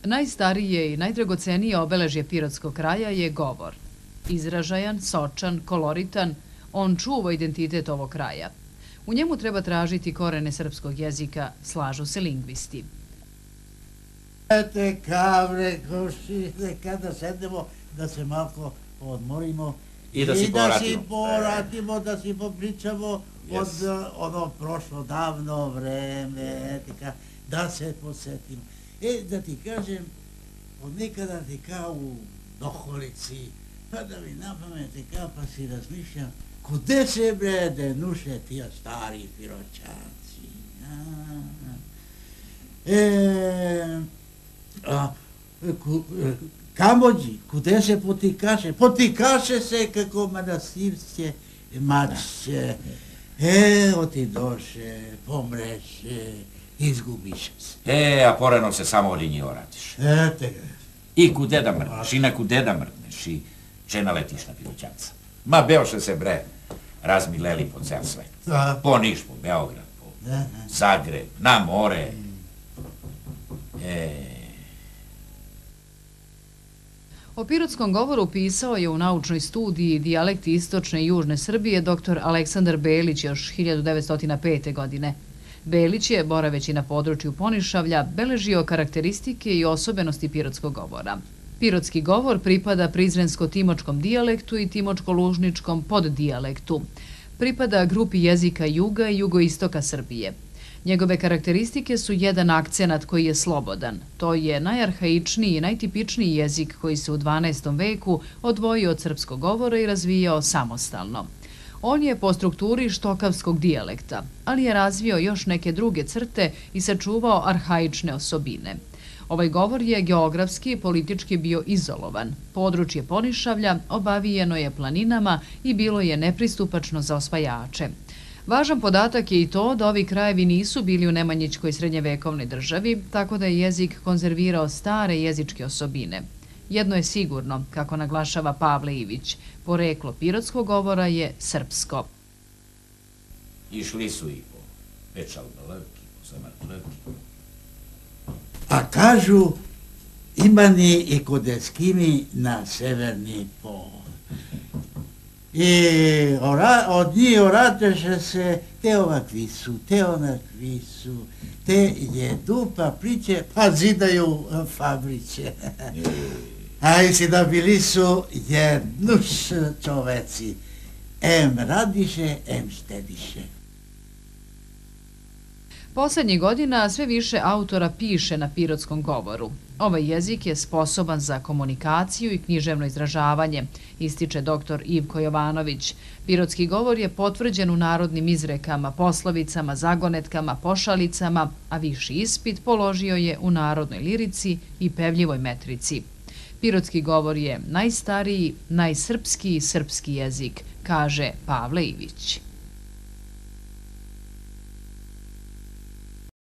Najstarije i najdragocenije obeležje pirotskog kraja je govor. Izražajan, sočan, koloritan, on čuva identitet ovog kraja. U njemu treba tražiti korene srpskog jezika, slažu se lingvisti. Kavre, kada sedemo, da se malo odmorimo i da si poratimo, da si popričamo od ono prošlo davno vreme, da se posetimo. Da ti kažem, od nekada ti kao u Doholici, pa da mi napameti kao pa si razmišljam, kude se bre denuše tija stari piroćanci? Kamođi, kude se potikaše? Potikaše se kako manastirće mače. Otidoše, pomreše, izgubiše se. A poreno se samo od njih oratiš. I kude da mrtneš, i na kude da mrtneš, i če naletiš na piroćanca. Ma beoše se bre, razmileli po cel svet. Po Niš, po Beograd, po Zagreb, na more. O pirotskom govoru pisao je u naučnoj studiji Dijalekti istočne i južne Srbije dr. Aleksandar Belić još 1905. godine. Belić je, boraveći na području Ponišavlja, beležio karakteristike i osobenosti pirotskog govora. Pirotski govor pripada prizrensko-timočkom dijalektu i timočko-lužničkom poddijalektu. Pripada grupi jezika juga i jugoistoka Srbije. Njegove karakteristike su jedan akcenat koji je slobodan. To je najarhaičniji i najtipičniji jezik koji se u 12. veku odvojio od srpskog govora i razvijao samostalno. On je po strukturi štokavskog dijalekta, ali je razvio još neke druge crte i sačuvao arhaične osobine. Ovaj govor je geografski i politički bio izolovan. Područje Ponišavlja obavijeno je planinama i bilo je nepristupačno za osvajače. Važan podatak je i to da ovi krajevi nisu bili u nemanjićkoj srednjevekovnoj državi, tako da je jezik konzervirao stare jezičke osobine. Jedno je sigurno, kako naglašava Pavle Ivić, poreklo pirotskog govora je srpsko. Išli su i po Pečalbalaki, po Samartlaki. A kažu, imani i kod Eskimi na severni pol. I od njih orateše se te ovakvi su, te onakvi su, te jedu pa priče, pa zidaju fabriče. A i si da bili su jednuš čoveci, em radiše, em štediše. Poslednjih godina sve više autora piše na pirotskom govoru. Ovaj jezik je sposoban za komunikaciju i književno izražavanje, ističe dr. Ivko Jovanović. Pirotski govor je potvrđen u narodnim izrekama, poslovicama, zagonetkama, pošalicama, a viši ispit položio je u narodnoj lirici i pevljivoj metrici. Pirotski govor je najstariji, najsrpskiji srpski jezik, kaže Pavle Ivić.